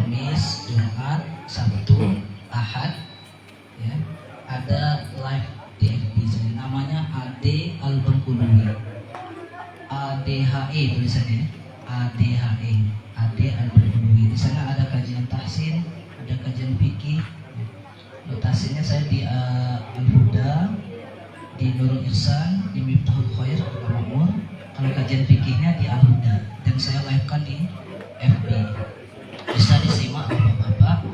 Kamis, Jumat, Sabtu, Ahad, ya, ada live di FB saya. Namanya Ade Al-Bengkului, ADHE tulisannya, ADHE, Ade Al-Bengkului. Di sana ada kajian tahsin, ada kajian fikih. Lokasinya saya di Al-Huda, di Nurul Ihsan, di Miftahul Khair, Al-Makmur. Kalau kajian fikihnya di Al-Huda, dan saya live-kan di FB. Bisa disimak bapak-bapak.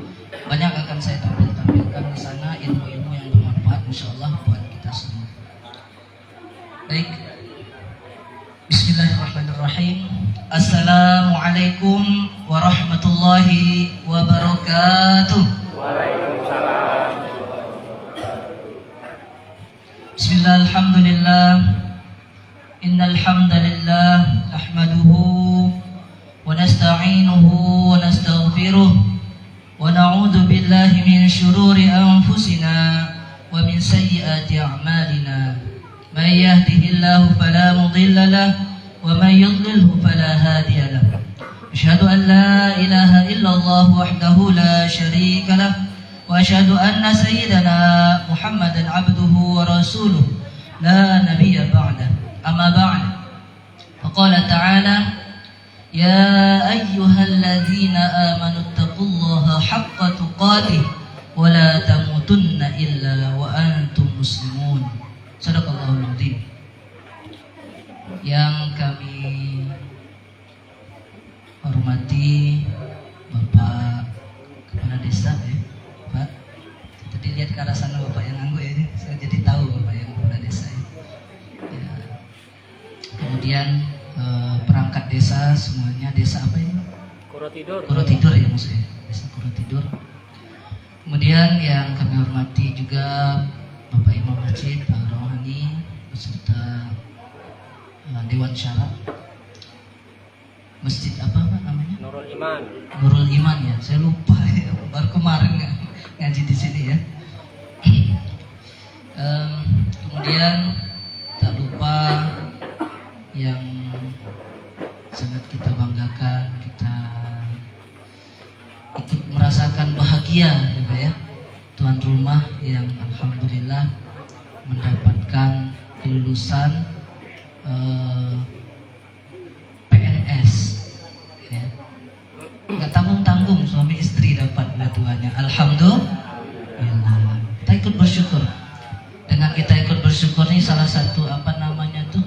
Banyak akan saya tampilkan di sana ilmu-ilmu yang bermanfaat, insyaallah buat kita semua. Baik. Bismillahirrahmanirrahim. Assalamualaikum warahmatullahi wabarakatuh. Waalaikumsalam. Bismillah, alhamdulillah. Innal hamdalillah nahmaduhu wa nasta'inuhu wa nastaghfiruh wa na'udzu billahi min shururi anfusina wa min sayyiati a'malina. May yahdihillahu fala mudilla lahu wa may yudlilhu fala hadiya lahu. Asyhadu an la ilaha illallah wahdahu la syarika lahu wa asyhadu anna sayyidana Muhammadan abduhu wa rasuluh la nabiyya ba'da. Amma ba'd. Faqala ta'ala ya ayyuhalladzina amanu taqullaha haqqa tuqatih wa la tamutunna illa wa antum muslimun. Shadaqallahul adzim. Yang kami hormati Bapak Kepala Desa, ya Pak. Tadi lihat ke arah sana Bapak yang nganggu ya, saya jadi tahu Bapak yang Kepala Desa ya. Kemudian perangkat desa semuanya, desa apa ini? Kuro Tidur ya maksudnya, desa Kuro Tidur. Kemudian yang kami hormati juga Bapak Imam Masjid, Pak Rohani, beserta Dewan Syara Masjid apa Pak namanya? Nurul Iman. Nurul Iman ya, saya lupa ya, baru kemarin ngaji di sini ya. Kemudian tak lupa yang sangat kita banggakan, kita ikut merasakan bahagia ya Pak ya, tuan rumah yang alhamdulillah mendapatkan lulusan PNS ya. Nggak tanggung-tanggung, suami istri dapat dua-duanya, alhamdulillah. Kita ikut bersyukur. Dengan kita ikut bersyukur nih salah satu apa namanya tuh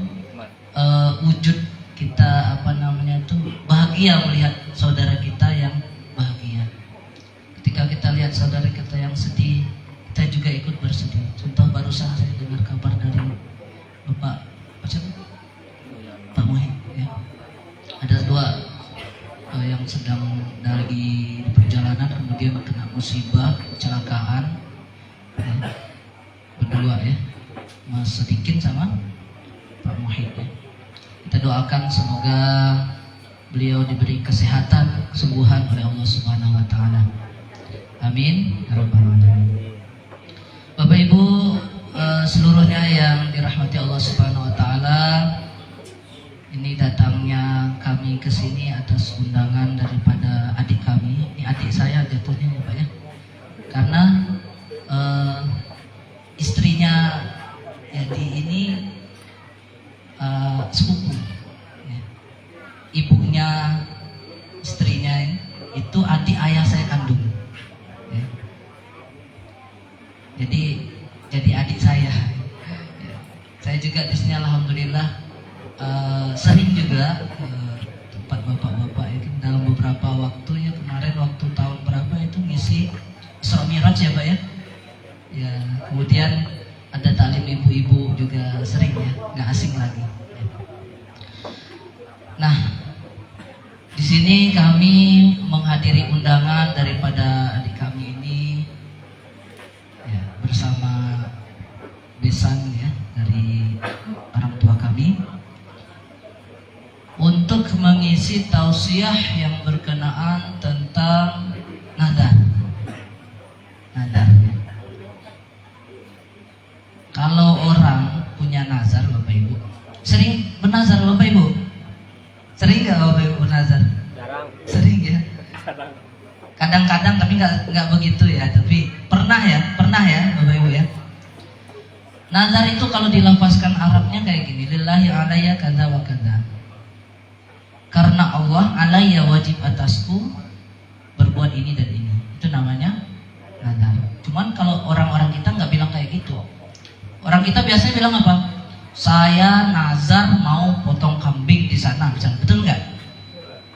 wujud kita bahagia melihat saudara kita yang bahagia. Ketika kita lihat saudara kita yang sedih, kita juga ikut bersedih. Contoh barusan saya dengar kabar dari Bapak Pak Muhid ya. Ada dua yang sedang dari perjalanan kemudian kena musibah kecelakaan ya. Berdua ya, Mas Sadikin sama Pak Muhid ya. Kita doakan semoga beliau diberi kesehatan, kesembuhan oleh Allah Subhanahu wa taala. Amin ya rabbal alamin. Bapak Ibu seluruhnya yang dirahmati Allah Subhanahu wa taala, ini datangnya kami ke sini atas undangan daripada adik kami. Ini adik saya jatuhnya ya Pak ya. Karena istrinya jadi ini sepupu ya. Ibunya istrinya itu adik ayah saya kandung ya. Jadi adik saya ya. Saya juga di sini alhamdulillah sering juga tempat bapak-bapak itu dalam beberapa waktu ya, kemarin waktu tahun berapa itu ngisi Isra Miraj ya Pak ya. Ya, kemudian ada taklim ibu-ibu juga sering ya, nggak asing lagi. Nah, di sini kami menghadiri undangan daripada adik kami ini ya, bersama besan ya dari orang tua kami untuk mengisi tausiah yang berkenaan tentang nadar. Ya. Kalau orang punya nazar Bapak Ibu, sering bernazar Bapak Ibu? Sering nggak Bapak Ibu bernazar? Jarang. Sering ya? Jarang. Kadang-kadang tapi nggak begitu ya. Tapi pernah ya Bapak Ibu ya. Nazar itu kalau dilafazkan Arabnya kayak gini, lillahi alayya kadza wa kadza. Karena Allah alayya wajib atasku berbuat ini dan ini. Itu namanya nazar. Cuman kalau orang-orang kita nggak bilang kayak gitu. Orang kita biasanya bilang apa? Saya nazar mau potong kambing di sana, misalnya. Betul nggak?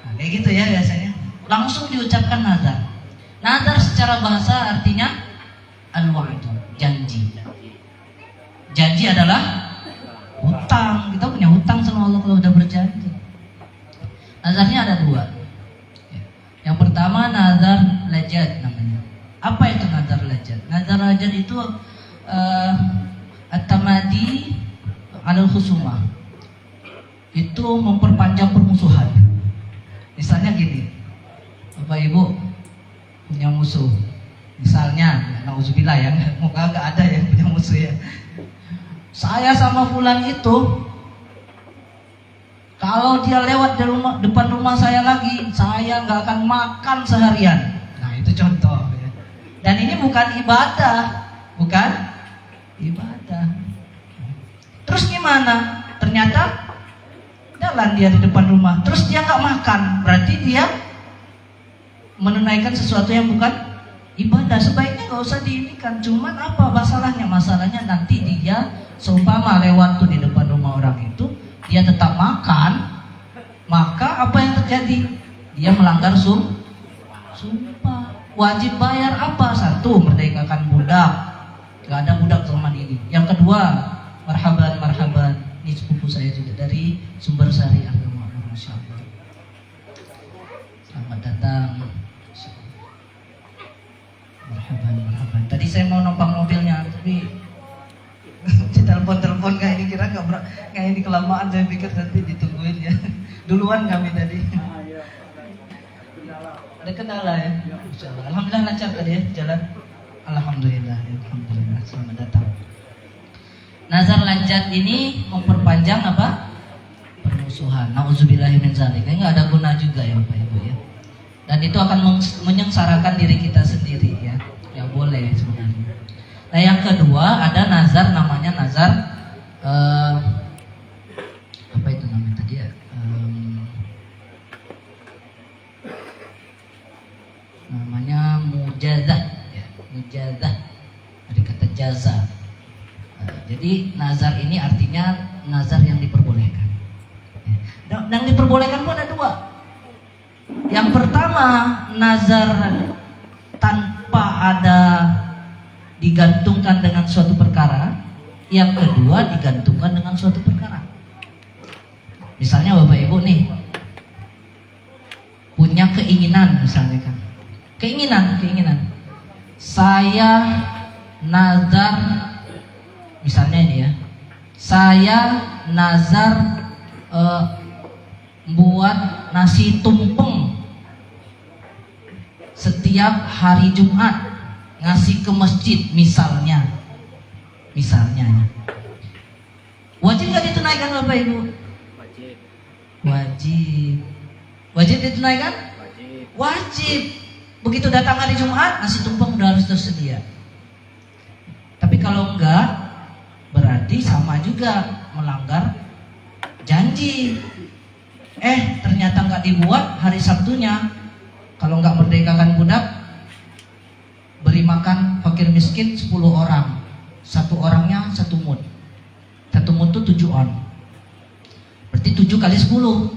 Nah, kayak gitu ya biasanya. Langsung diucapkan nazar. Nazar secara bahasa artinya al-wa'du, janji. Janji adalah hutang. Kita punya hutang sama Allah kalau udah berjanji. Nazarnya ada dua. Yang pertama nazar lajat namanya. Apa itu nazar lajat? Nazar lajat itu at-tamadi alal khusumah. Itu memperpanjang permusuhan. Misalnya gini, Bapak Ibu punya musuh. Misalnya, nauzubillah ya, moga gak ada yang punya musuh ya. Saya sama fulan itu, kalau dia lewat di depan rumah saya lagi, saya nggak akan makan seharian. Nah itu contoh ya. Dan ini bukan ibadah. Terus gimana? Ternyata jalan dia di depan rumah, terus dia nggak makan, berarti dia menunaikan sesuatu yang bukan ibadah. Sebaiknya nggak usah diinikan. Cuman apa masalahnya? Masalahnya nanti dia seumpama lewat tuh di depan rumah orang itu, dia tetap makan, maka apa yang terjadi? Dia melanggar sumpah. Wajib bayar apa? Satu, merdekakan budak. Gak ada budak zaman ini. Yang kedua, marhaban. Ini sepupu saya juga dari Sumber Sari Agama. Masya Allah. Selamat datang. Marhaban. Tadi saya mau numpang mobilnya, tapi telepon kayak ini kira nggak ini kelamaan, saya pikir nanti ditungguin ya. Duluan kami tadi. Ada kendala ya? Alhamdulillah lancar tadi ya jalan. Alhamdulillah. Selamat datang. Nazar lajat ini memperpanjang apa? Permusuhan. Nauzubillahi min dzalik. Nggak ada guna juga ya Bapak Ibu ya. Dan itu akan menyengsarakan diri kita sendiri ya. Ya boleh sebenarnya. Nah yang kedua ada nazar namanya nazar apa itu namanya tadi ya? Namanya mujazah ya, mujazah dari kata jaza. Jadi nazar ini artinya nazar yang diperbolehkan. Yang diperbolehkan pun ada dua. Yang pertama nazar tanpa ada digantungkan dengan suatu perkara. Yang kedua digantungkan dengan suatu perkara. Misalnya Bapak Ibu nih punya keinginan, misalnya kan, keinginan saya nazar, misalnya ini ya, saya nazar buat nasi tumpeng setiap hari Jumat, ngasih ke masjid misalnya ya. Wajib nggak ditunaikan Bapak Ibu? Wajib ditunaikan? Wajib. Begitu datang hari Jumat, nasi tumpeng udah harus tersedia. Tapi kalau enggak, berarti sama juga melanggar janji. Ternyata nggak dibuat hari Sabtunya. Kalau nggak merdekakan budak, beri makan fakir miskin 10 orang. Satu orangnya 1 mud. 1 mud itu 7 on. Berarti 7 kali 10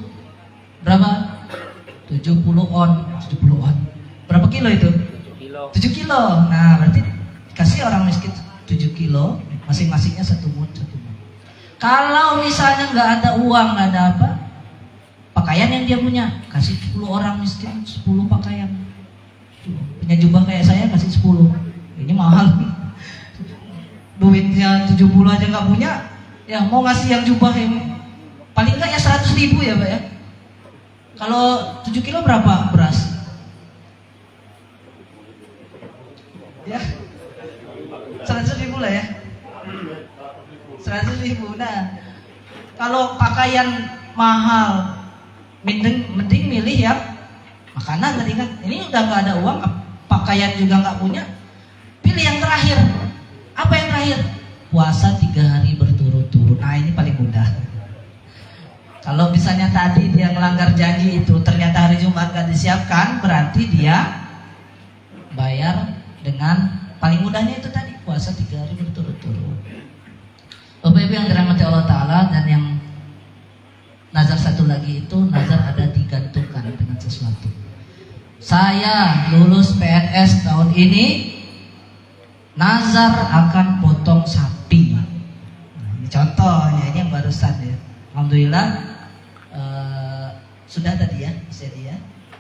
berapa? 70 on. Berapa kilo itu? 7 kilo. Nah berarti kasih orang miskin 7 kilo, masing-masingnya 1 mud. Kalau misalnya nggak ada uang, nggak ada apa, pakaian yang dia punya, kasih 10 orang miskin 10 pakaian. Punya jubah kayak saya kasih 10. Ini mahal. Duitnya 70 aja nggak punya, ya mau ngasih yang jubah ini paling nggak ya 100.000 ya Pak ya. Kalau 7 kilo berapa beras? Ya 100.000 lah ya. 100.000. Nah kalau pakaian mahal, mending milih yang Makanan tadi kan, ini udah nggak ada uang, pakaian juga nggak punya, pilih yang terakhir. Apa yang terakhir? Puasa 3 hari berturut-turut. Nah ini paling mudah. Kalau misalnya tadi dia melanggar janji itu, ternyata hari Jumat nggak disiapkan, berarti dia bayar dengan paling mudahnya itu tadi, puasa 3 hari berturut-turut. Bapak Ibu yang dirahmati Allah Ta'ala, dan yang nazar satu lagi itu, nazar ada digantungkan dengan sesuatu. Saya lulus PNS tahun ini, nazar akan potong sapi. Nah, ini contohnya, ini yang barusan ya. Alhamdulillah sudah tadi ya, bisa dia.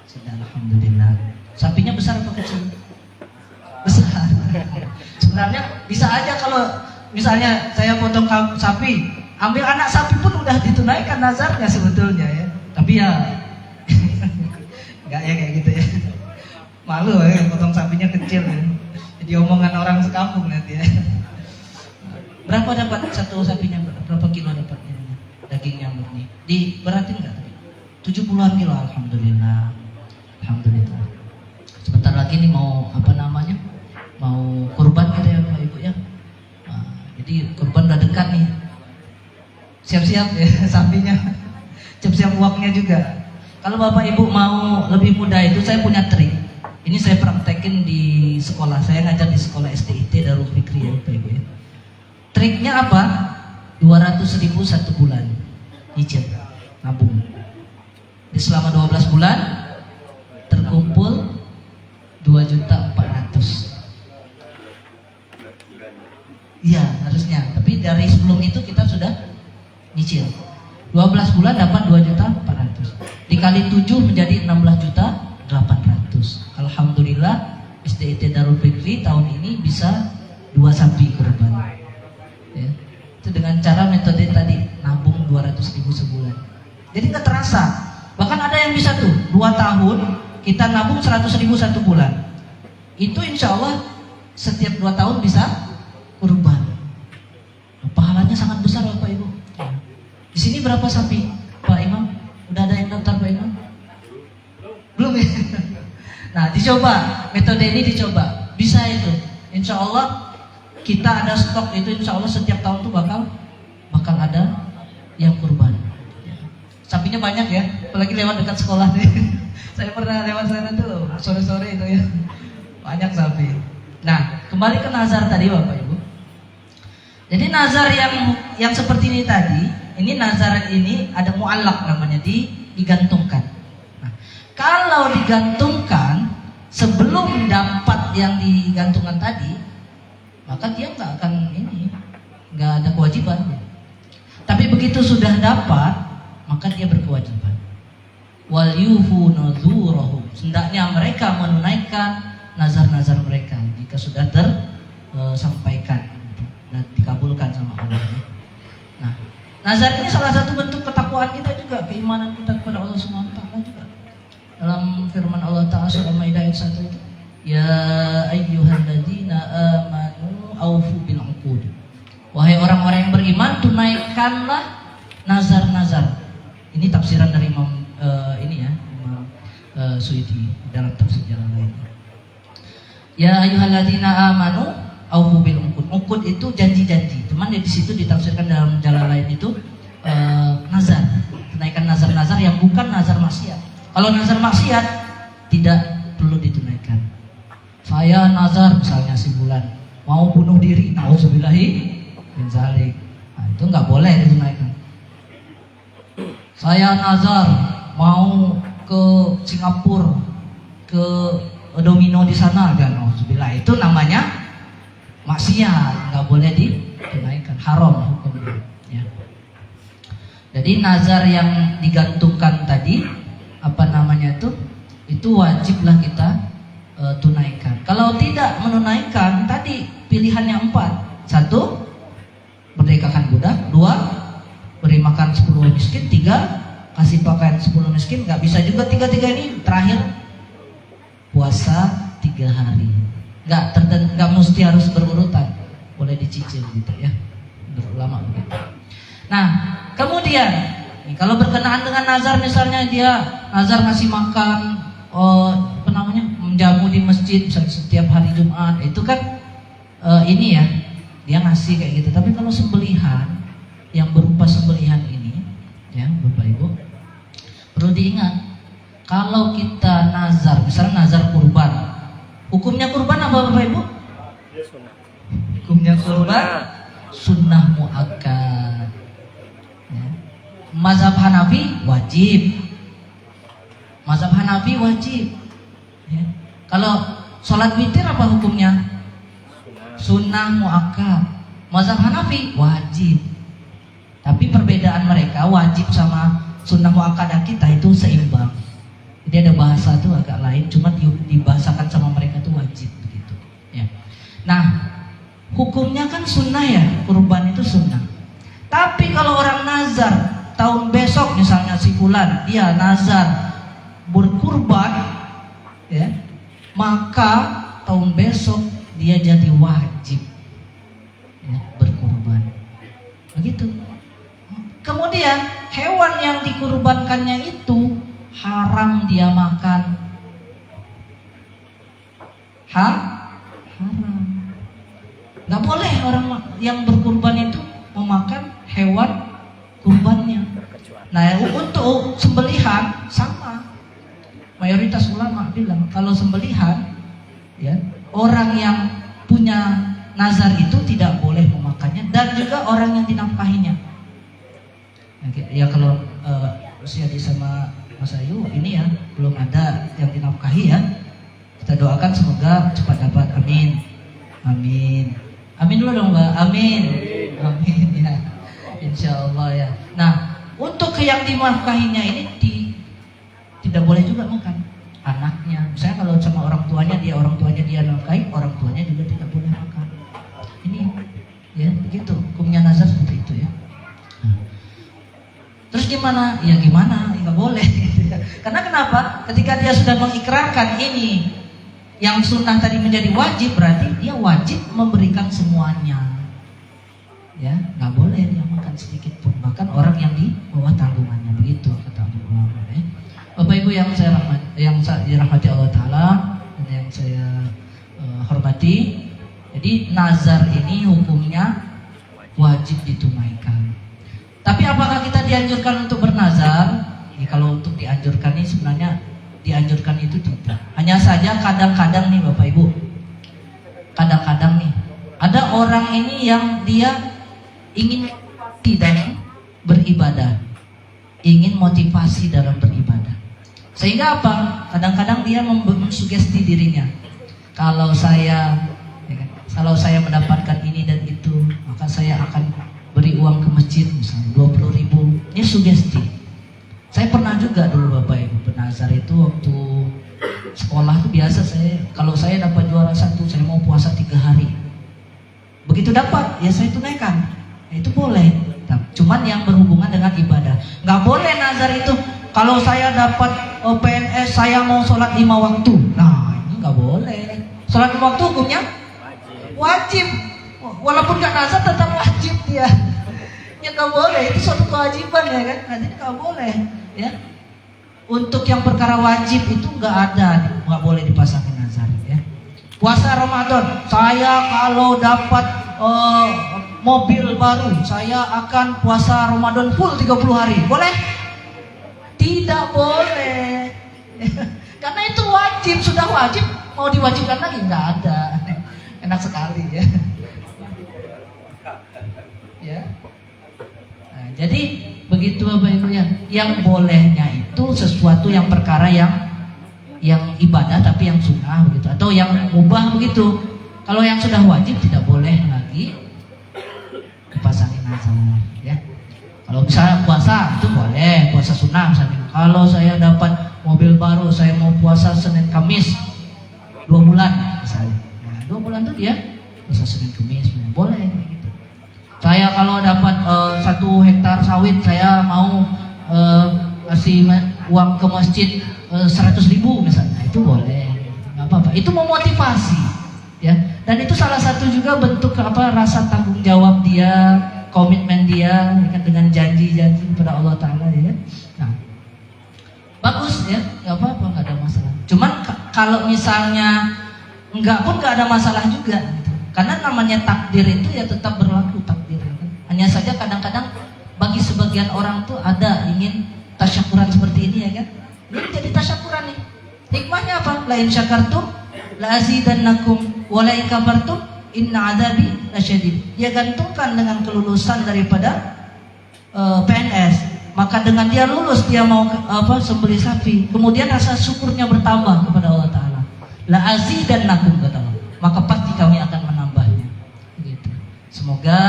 Sudah, alhamdulillah. Sapinya besar atau kecil? Besar. Sebenarnya bisa aja kalau misalnya saya potong sapi, ambil anak sapi pun udah ditunaikan nazarnya sebetulnya ya. Tapi ya enggak ya kayak gitu ya. Malu ya potong sapinya kecil ya. Jadi omongan orang sekampung nanti ya. Berapa dapat satu sapinya? Berapa kilo dapatnya? Dagingnya murni. Diberatin enggak tadi? 70-an kilo, alhamdulillah. Alhamdulillah. Sebentar lagi nih mau apa namanya? Mau kurban gitu ya Pak Ibu ya. Nah, jadi kurban udah dekat nih. Siap-siap ya sapinya. Siap-siap uangnya juga. Kalau Bapak Ibu mau lebih mudah itu, saya punya trik. Ini saya praktekin di sekolah. Saya ngajar di sekolah STIT Darul Fikri ya Bapak Ibu ya. Triknya apa? 200.000 1 bulan. Nyicil, nabung. Di selama 12 bulan terkumpul 2.400.000. Iya harusnya. Tapi dari sebelum itu kita sudah nyicil. 12 bulan dapat 2.400.000. Dikali 7 menjadi 16.800.000. Alhamdulillah SDIT Darul Fikri tahun ini bisa 2 sapi kurban. Ya. Itu dengan cara metode tadi, nabung 200.000 sebulan. Jadi nggak terasa. Bahkan ada yang bisa tuh 2 tahun kita nabung 100.000 1 bulan. Itu insya Allah setiap 2 tahun bisa kurban. Pahalanya sangat besar Bapak Ibu. Di sini berapa sapi Pak Imam? Udah ada yang daftar Pak Imam? Belum ya? Nah dicoba, metode ini dicoba. Bisa itu. Insya Allah kita ada stok itu, insya Allah setiap tahun tuh bakal ada yang kurban. Sapinya banyak ya, apalagi lewat dekat sekolah nih. Saya pernah lewat sana tuh sore-sore itu ya, banyak sapi. Nah kembali ke nazar tadi Bapak Ibu. Jadi nazar yang seperti ini tadi, ini nazar ini ada mu'allaq namanya, digantungkan. Nah, kalau digantungkan sebelum dapat yang digantungkan tadi, maka dia nggak akan nggak ada kewajiban. Tapi begitu sudah dapat, maka dia berkewajiban. Wal yufu nuzurahum. Hendaknya mereka menunaikan nazar-nazar mereka jika sudah tersampaikan dan dikabulkan sama Allah. Nah, nazar ini salah satu bentuk ketakwaan kita juga, keimanan kita kepada Allah Subhanahu wa taala juga. Dalam firman Allah Ta'ala surah Maidah ayat 1 itu, ya ayyuhalladzina amanu aufu bil uqud. Wahai orang-orang yang beriman, tunaikanlah nazar-nazar. Ini tafsiran dari Imam Imam Suyuti dalam tafsir jalan lain. Ya ayyuhalladzina amanu aufu bil uqud. Uqud itu janji-janji. Cuman di situ ditafsirkan dalam jalan lain itu nazar. Tunaikan nazar-nazar yang bukan nazar maksiat. Kalau nazar maksiat tidak perlu ditunaikan. Saya nazar misalnya sebulan mau bunuh diri, nauzubillahi min dzalik. Nah, itu nggak boleh ditunaikan. Saya nazar mau ke Singapura, ke domino di sana, dan nauzubillah, itu namanya maksiat, nggak boleh ditunaikan, haram hukumnya. Ya. Jadi nazar yang digantungkan tadi, itu wajiblah kita tunaikan. Kalau tidak menunaikan, tadi pilihannya 4. 1, merdekakan budak. 2, beri makan 10 miskin. 3, kasih pakaian 10 miskin. Nggak bisa juga 3-3 ini. Terakhir, puasa 3 hari. Nggak mesti harus berurutan, boleh dicicil gitu ya, menurut ulama begitu. Nah kemudian kalau berkenaan dengan nazar, misalnya dia nazar ngasih makan apa namanya, menjamu di masjid setiap hari Jumat, itu kan ini ya, dia ngasih kayak gitu. Tapi kalau sembelihan yang berupa sembelihan ini, ya Bapak Ibu, perlu diingat, kalau kita nazar, misalnya nazar kurban, hukumnya kurban apa Bapak Ibu? Ya, sunnah. Hukumnya kurban sunnah muakkad. Ya. Mazhab Hanafi wajib. Mazhab Hanafi wajib. Ya. Kalau sholat witir apa hukumnya? Sunnah muakkad. Mazhab Hanafi wajib. Tapi perbedaan mereka wajib sama sunnah muakkadah kita itu seimbang. Jadi ada bahasa tuh agak lain, cuma dibahasakan sama mereka tuh wajib begitu. Ya. Nah, hukumnya kan sunnah ya, kurban itu sunnah. Tapi kalau orang nazar tahun besok misalnya si fulan dia nazar berkurban, ya, maka tahun besok dia jadi wajib, ya, berkurban. Begitu. Kemudian hewan yang dikurbankannya itu haram dia makan. Haram. Nggak boleh orang yang berkurban itu memakan hewan kurbannya. Nah, untuk sembelihan sama. Mayoritas ulama bilang kalau sembelihan, ya, orang yang punya nazar itu tidak boleh memakannya, dan juga orang yang dinafkahinya. Ya kalau usia di sama Mas Ayu ini ya belum ada yang dinafkahi ya. Kita doakan semoga cepat dapat, amin. Amin. Amin dulu dong Mbak. Amin. Amin ya. Insya Allah ya. Nah, untuk yang dinafkahinya ini tidak boleh juga makan anaknya. Misalnya kalau sama orang tuanya dia nafkahi, orang tuanya juga tidak boleh makan. Ini ya begitu. Hukumnya nazar seperti itu ya. Terus gimana? Ya gimana? Nggak boleh. Karena kenapa? Ketika dia sudah mengikrarkan ini yang sunnah tadi menjadi wajib, berarti dia wajib memberikan semuanya. Ya, nggak boleh dia makan sedikit pun. Bahkan orang yang di bawah tanggungannya, begitu kata ulama. Bapak Ibu yang saya dirahmati Allah Taala dan yang saya hormati. Jadi nazar ini hukumnya wajib ditunaikan. Tapi apakah kita dianjurkan untuk bernazar? Ya, kalau untuk dianjurkan ini sebenarnya dianjurkan itu tidak. Hanya saja kadang-kadang nih Bapak Ibu, kadang-kadang nih ada orang ini yang dia ingin tidak beribadah, ingin motivasi dalam beribadah. Sehingga apa? Kadang-kadang dia mensugesti dirinya, kalau saya mendapatkan ini dan itu, maka saya akan beri uang ke masjid misalnya 20.000. Ini sugesti. Saya pernah juga dulu Bapak Ibu bernazar itu waktu sekolah tuh biasa kalau saya dapat juara 1 saya mau puasa 3 hari. Begitu dapat ya saya tunaikan. Ya, itu boleh. Cuman yang berhubungan dengan ibadah. Nggak boleh nazar itu kalau saya dapat PNS saya mau sholat 5 waktu. Nah ini nggak boleh. Sholat 5 waktu hukumnya wajib. Walaupun nggak nazar tetap wajib dia. Ya nggak boleh, itu suatu kewajiban ya kan. Jadi nggak boleh ya. Untuk yang perkara wajib itu nggak boleh dipasangin nazar ya. Puasa Ramadan, saya kalau dapat mobil baru, saya akan puasa Ramadan full 30 hari. Boleh? Tidak boleh. Karena itu wajib, sudah wajib, mau diwajibkan lagi nggak ada. Enak sekali ya. Ya. Nah, jadi begitu Bapak Ibu ya. Yang bolehnya itu sesuatu yang perkara yang ibadah tapi yang sunnah begitu, atau yang mubah begitu. Kalau yang sudah wajib tidak boleh lagi dipasangin nazar ya. Kalau misalnya puasa itu boleh, puasa sunnah misalnya. Kalau saya dapat mobil baru, saya mau puasa Senin Kamis 2 bulan misalnya. Nah, 2 bulan itu dia puasa Senin Kamis boleh gitu. Saya kalau dapat 1 hektar sawit, saya mau kasih uang ke masjid 100.000 misalnya, itu boleh, nggak apa-apa. Itu memotivasi, ya. Dan itu salah satu juga bentuk rasa tanggung jawab dia, komitmen dia dengan janji-janji kepada Allah Taala, ya. Nah, bagus ya, nggak apa-apa, nggak ada masalah. Cuman kalau misalnya enggak pun enggak ada masalah juga gitu. Karena namanya takdir itu ya tetap berlaku takdir kan? Hanya saja kadang-kadang bagi sebagian orang tuh ada ingin tasyakuran seperti ini ya kan. Ini jadi tasyakuran nih. Hikmahnya apa? La in syakartum la azidannakum wa la in kafartum inna adzabi lasyadid. Dia gantungkan dengan kelulusan daripada PNS. Maka dengan dia lulus dia mau sembelih sapi, kemudian rasa syukurnya bertambah kepada Allah Taala. La azidannakum kata Allah. Maka pasti kami akan menambahnya. Gitu. Semoga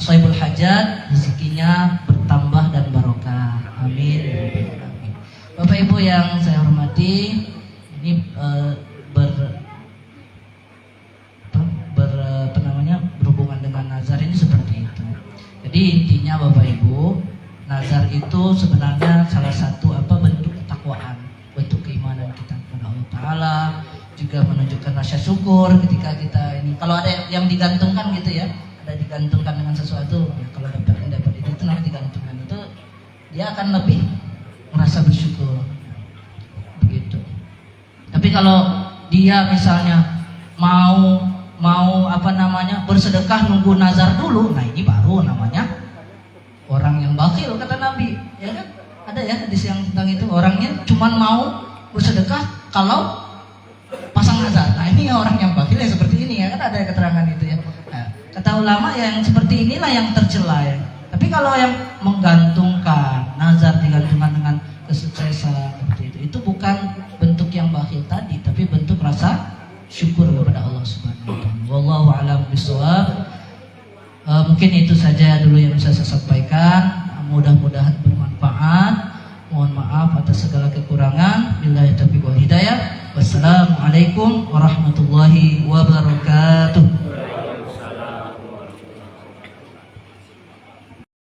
sahibul hajat rezekinya bertambah dan barokah. Amin. Bapak Ibu yang saya hormati, ini berhubungan dengan nazar ini seperti itu. Jadi intinya Bapak Ibu, nazar itu sebenarnya salah satu bentuk ketakwaan, bentuk keimanan kita kepada Allah Taala, juga menunjukkan rasa syukur ketika kita ini. Kalau ada yang digantungkan gitu ya, ada digantungkan dengan sesuatu, ya kalau dapat itu namanya digantungkan, itu dia akan lebih merasa bersyukur begitu. Tapi kalau dia misalnya mau bersedekah nunggu nazar dulu, nah ini baru namanya orang yang bakhil kata Nabi, ya kan? Ada ya hadis yang tentang itu, orangnya cuma mau bersedekah kalau pasang nazar. Nah ini orang yang bakhil ya seperti ini ya kan, ada keterangan itu ya. Nah, kata ulama ya yang seperti inilah yang tercela ya. Tapi kalau yang menggantungkan nazar, digantungkan dengan kesuksesan seperti itu bukan bentuk yang bakhil tadi, tapi bentuk rasa syukur kepada Allah Subhanahu wa taala. Wallahu a'lam bishawab. Mungkin itu saja dulu yang bisa saya sampaikan. Mudah-mudahan bermanfaat. Mohon maaf atas segala kekurangan. Billahi taufiq wal hidayah. Wassalamualaikum warahmatullahi wabarakatuh.